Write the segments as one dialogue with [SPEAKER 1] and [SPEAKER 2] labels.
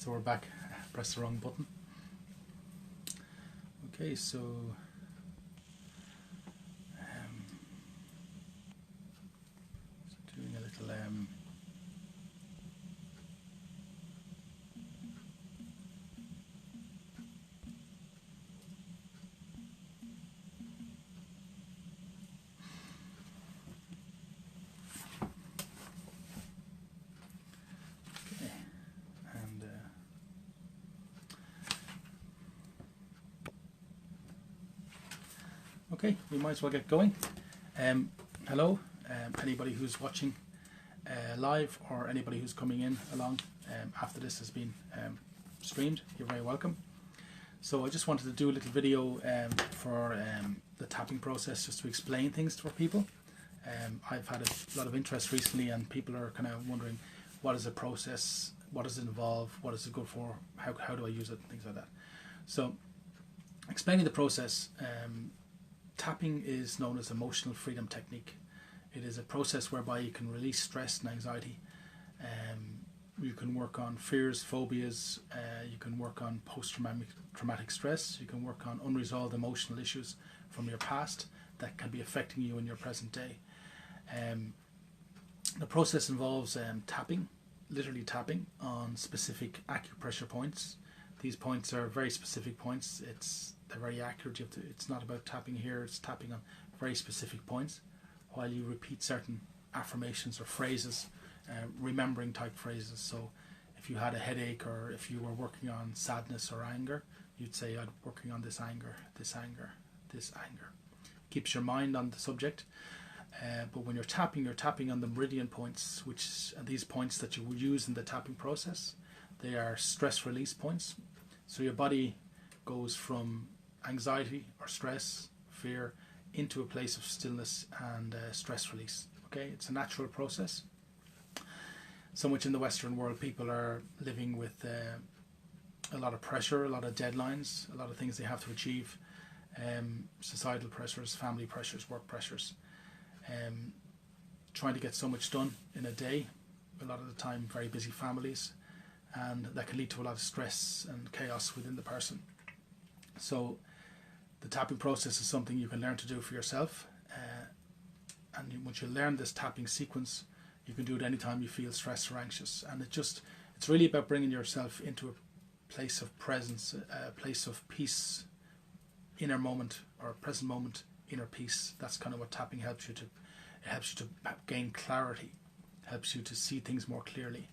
[SPEAKER 1] So we're back. Press the wrong button. Okay, so doing a little okay, and okay, we might as well get going. Hello, anybody who's watching live or anybody who's coming in along after this has been streamed, you're very welcome. So I just wanted to do a little video for the tapping process, just to explain things for people. I've had a lot of interest recently, and people are kind of wondering, what is the process, what does it involve, what is it good for, how do I use it, and things like that. So explaining the process, tapping is known as emotional freedom technique. It is a process whereby you can release stress and anxiety. You can work on fears, phobias, you can work on post-traumatic stress, you can work on unresolved emotional issues from your past that can be affecting you in your present day. The process involves tapping, literally tapping on specific acupressure points. These points are very specific points. They're very accurate. It's not about tapping here, it's tapping on very specific points while you repeat certain affirmations or phrases, remembering type phrases. So if you had a headache, or if you were working on sadness or anger, you'd say, I'm working on this anger, this anger, this anger. Keeps your mind on the subject. But when you're tapping on the meridian points, which are these points that you will use in the tapping process. They are stress release points. So your body goes from anxiety or stress, fear, into a place of stillness and stress release. Okay, it's a natural process. So much in the Western world, people are living with a lot of pressure, a lot of deadlines, a lot of things they have to achieve, societal pressures, family pressures, work pressures, trying to get so much done in a day, a lot of the time very busy families, and that can lead to a lot of stress and chaos within the person. So the tapping process is something you can learn to do for yourself, and once you learn this tapping sequence, you can do it anytime you feel stressed or anxious. And it's really about bringing yourself into a place of presence, a place of peace, inner moment, or present moment, inner peace. That's kind of what tapping helps you to. It helps you to gain clarity, helps you to see things more clearly.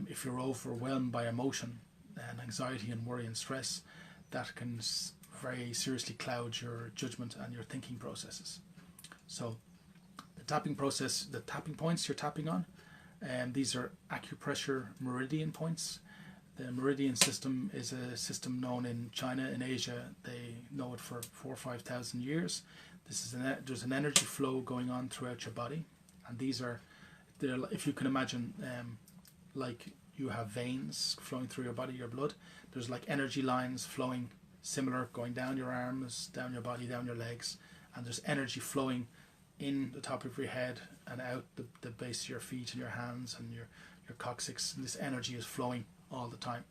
[SPEAKER 1] If you're overwhelmed by emotion and anxiety and worry and stress, that can very seriously cloud your judgment and your thinking processes. So the tapping process, the tapping points you're tapping on, these are acupressure meridian points. The meridian system is a system known in China, in Asia. They know it for 4,000 or 5,000 years. There's an energy flow going on throughout your body, and they're, if you can imagine, like you have veins flowing through your body, your blood. There's like energy lines flowing, similar, going down your arms, down your body, down your legs, and there's energy flowing in the top of your head and out the base of your feet and your hands and your coccyx. And this energy is flowing all the time.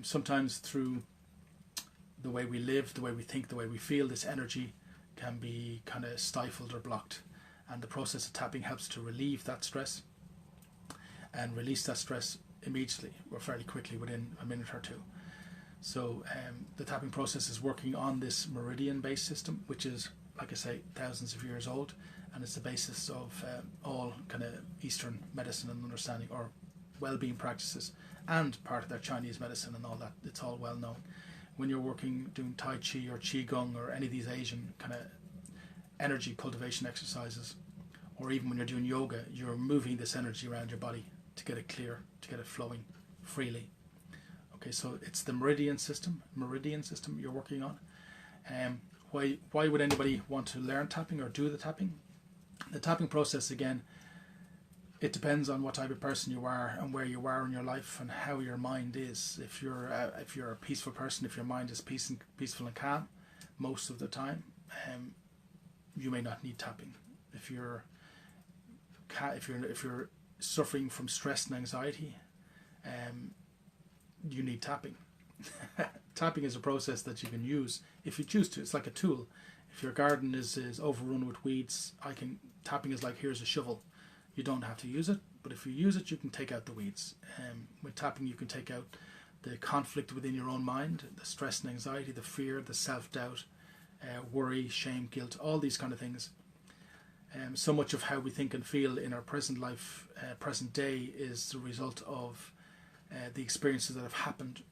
[SPEAKER 1] Sometimes through the way we live, the way we think, the way we feel, this energy can be kind of stifled or blocked. And the process of tapping helps to relieve that stress and release that stress immediately or fairly quickly within a minute or two. So the tapping process is working on this meridian-based system, which is, like I say, thousands of years old, and it's the basis of all kind of Eastern medicine and understanding, or well-being practices, and part of their Chinese medicine and all that. It's all well known. When you're doing Tai Chi or Qigong or any of these Asian kind of energy cultivation exercises, or even when you're doing yoga, you're moving this energy around your body to get it clear, to get it flowing freely. Okay, so it's the meridian system you're working on. Why would anybody want to learn tapping or do the tapping? The tapping process, again, it depends on what type of person you are and where you are in your life and how your mind is. If you're a peaceful person, if your mind is peaceful and calm most of the time, you may not need tapping. If you're suffering from stress and anxiety, you need tapping. Tapping is a process that you can use if you choose to. It's like a tool. If your garden is overrun with weeds, tapping is like, here's a shovel. You don't have to use it, but if you use it, you can take out the weeds. With tapping, you can take out the conflict within your own mind, the stress and anxiety, the fear, the self-doubt, worry, shame, guilt, all these kind of things. So much of how we think and feel in our present life, present day, is the result of the experiences that have happened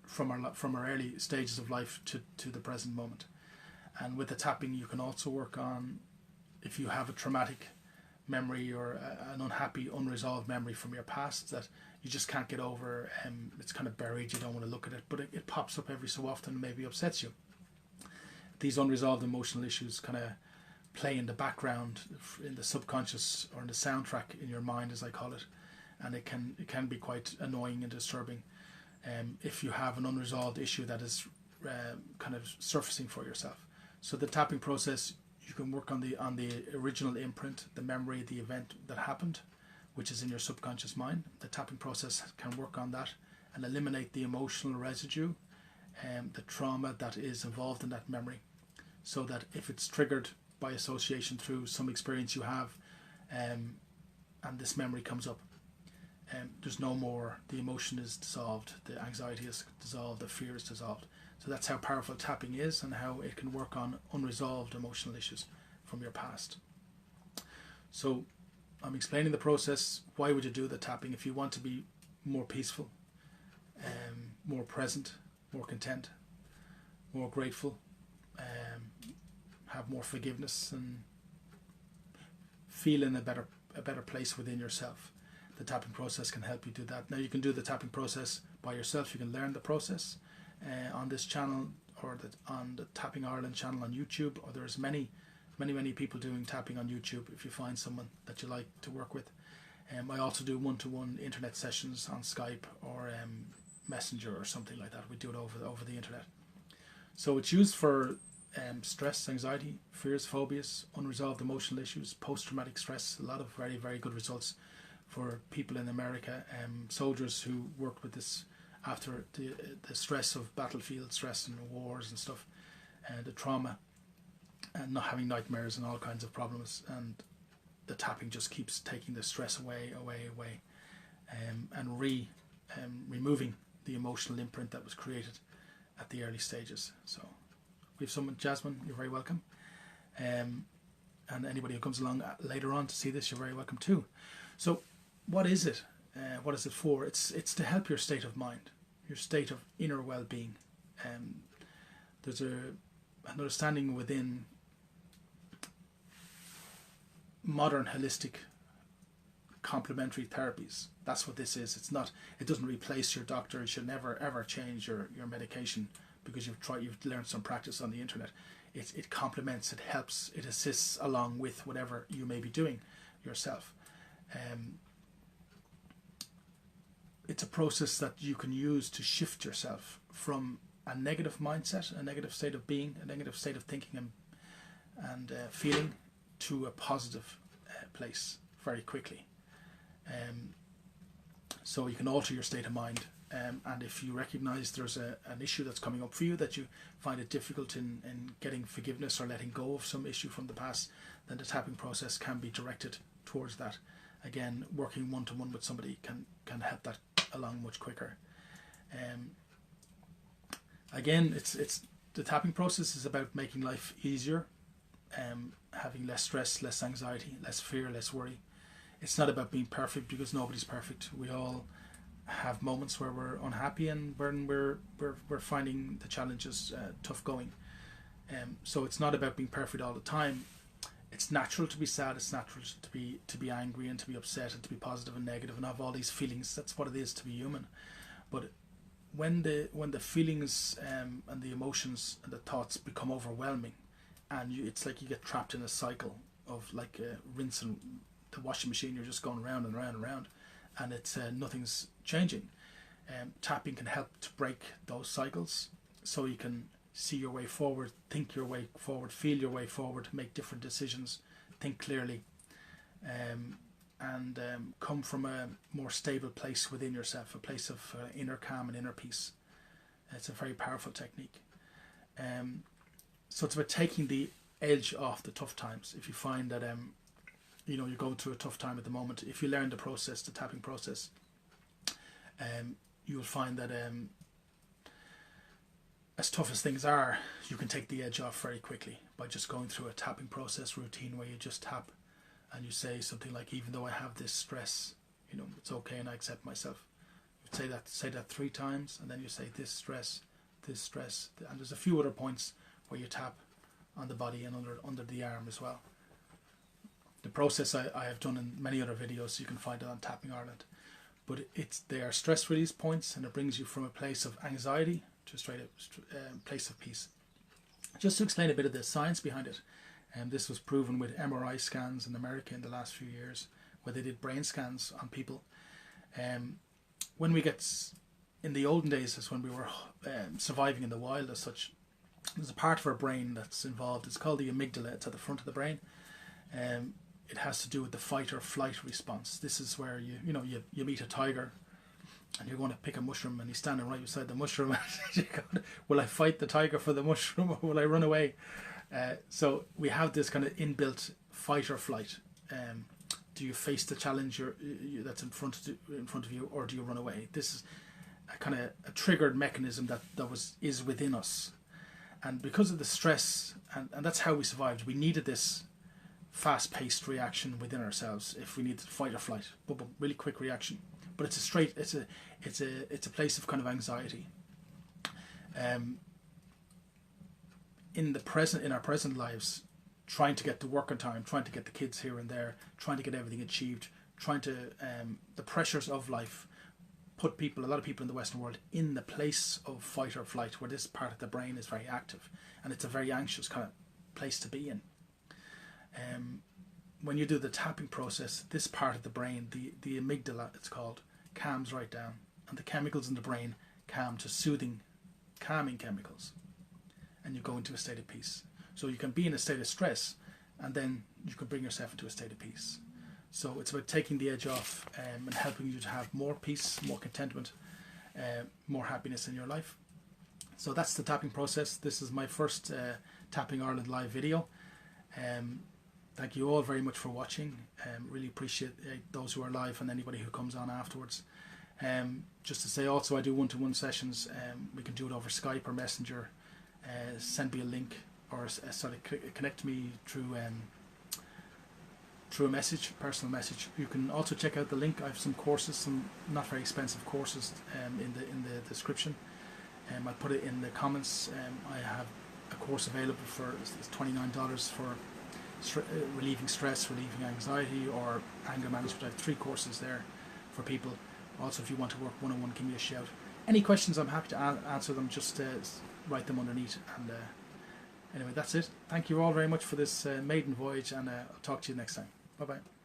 [SPEAKER 1] from our early stages of life to the present moment. And with the tapping, you can also work on, if you have a traumatic memory or an unhappy, unresolved memory from your past that you just can't get over, it's kind of buried, you don't want to look at it, but it pops up every so often and maybe upsets you. These unresolved emotional issues kind of play in the background, in the subconscious, or in the soundtrack in your mind, as I call it, and it can be quite annoying and disturbing if you have an unresolved issue that is kind of surfacing for yourself. So the tapping process, you can work on the original imprint, the memory, the event that happened, which is in your subconscious mind. The tapping process can work on that and eliminate the emotional residue, the trauma that is involved in that memory, so that if it's triggered by association through some experience you have, and this memory comes up, there's no more, the emotion is dissolved, the anxiety is dissolved, the fear is dissolved. So that's how powerful tapping is, and how it can work on unresolved emotional issues from your past. So I'm explaining the process. Why would you do the tapping? If you want to be more peaceful, more present, more content, more grateful, have more forgiveness, and feel in a better place within yourself. The tapping process can help you do that. Now, you can do the tapping process by yourself. You can learn the process on this channel, or on the Tapping Ireland channel on YouTube, or there's many people doing tapping on YouTube if you find someone that you like to work with. I also do one-to-one internet sessions on Skype or Messenger or something like that. We do it over the internet. So it's used for stress, anxiety, fears, phobias, unresolved emotional issues, post-traumatic stress. A lot of very, very good results for people in America, soldiers who worked with this after the stress of battlefield stress and wars and stuff, the trauma, and not having nightmares and all kinds of problems. And the tapping just keeps taking the stress away, and removing the emotional imprint that was created at the early stages. So we have someone, Jasmine, you're very welcome. And anybody who comes along later on to see this, you're very welcome too. So what is it? What is it for? It's to help your state of mind, your state of inner well-being. There's an understanding within modern holistic complementary therapies. That's what this is. It doesn't replace your doctor. You should never ever change your medication because you've learned some practice on the internet. It complements, it helps, it assists along with whatever you may be doing yourself. It's a process that you can use to shift yourself from a negative mindset, a negative state of being, a negative state of thinking and feeling, to a positive place very quickly. So you can alter your state of mind, and if you recognize there's an issue that's coming up for you, that you find it difficult in getting forgiveness or letting go of some issue from the past, then the tapping process can be directed towards that. Again, working one-to-one with somebody can help that along much quicker. Again, it's the tapping process is about making life easier, having less stress, less anxiety, less fear, less worry. It's not about being perfect, because nobody's perfect. We all have moments where we're unhappy and when we're finding the challenges tough going. So it's not about being perfect all the time. It's natural to be sad. It's natural to be angry and to be upset and to be positive and negative and have all these feelings. That's what it is to be human. But when the feelings and the emotions and the thoughts become overwhelming, and it's like you get trapped in a cycle of like rinsing the washing machine. You're just going round and round and round, and it's nothing's changing. Tapping can help to break those cycles, so you can see your way forward, think your way forward, feel your way forward, make different decisions, think clearly. and come from a more stable place within yourself, a place of inner calm and inner peace. It's a very powerful technique. So it's about taking the edge off the tough times. If you find that you're going through a tough time at the moment, if you learn the process, the tapping process, you'll find that as tough as things are, you can take the edge off very quickly by just going through a tapping process routine where you just tap and you say something like, even though I have this stress, it's okay and I accept myself. You say that 3 times, and then you say this stress, and there's a few other points where you tap on the body and under the arm as well. The process I have done in many other videos, so you can find it on Tapping Ireland. But they are stress release points, and it brings you from a place of anxiety to a straight place of peace. Just to explain a bit of the science behind it, this was proven with MRI scans in America in the last few years, where they did brain scans on people. When we get, in the olden days, is when we were surviving in the wild as such, there's a part of our brain that's involved. It's called the amygdala. It's at the front of the brain. It has to do with the fight or flight response. This is where you meet a tiger and you're going to pick a mushroom and he's standing right beside the mushroom. Will I fight the tiger for the mushroom or will I run away? So we have this kind of inbuilt fight or flight. Do you face the challenge that's in front of you, or do you run away? This is a kind of a triggered mechanism that is within us. And because of the stress, and that's how we survived, we needed this fast-paced reaction within ourselves. If we needed fight or flight, really quick reaction. But it's a place of kind of anxiety. In our present lives, trying to get to work on time, trying to get the kids here and there, trying to get everything achieved, the pressures of life put a lot of people in the Western world in the place of fight or flight, where this part of the brain is very active, and it's a very anxious kind of place to be in. When you do the tapping process, this part of the brain, the amygdala it's called, calms right down, and the chemicals in the brain calm to soothing, calming chemicals, and you go into a state of peace. So you can be in a state of stress, and then you can bring yourself into a state of peace. So it's about taking the edge off and helping you to have more peace, more contentment, more happiness in your life. So that's the tapping process. This is my first Tapping Ireland live video. Thank you all very much for watching. Really appreciate those who are live and anybody who comes on afterwards. Just to say also, I do one-to-one sessions. We can do it over Skype or Messenger. Send me a link or connect me through a message, personal message. You can also check out the link. I have some courses, some not very expensive courses in the description. I'll put it in the comments. I have a course available for $29 for relieving stress, relieving anxiety, or anger management. I have 3 courses there for people. Also, if you want to work one-on-one, give me a shout. Any questions, I'm happy to answer them. Just write them underneath. And anyway, that's it. Thank you all very much for this maiden voyage, and I'll talk to you next time. Bye bye.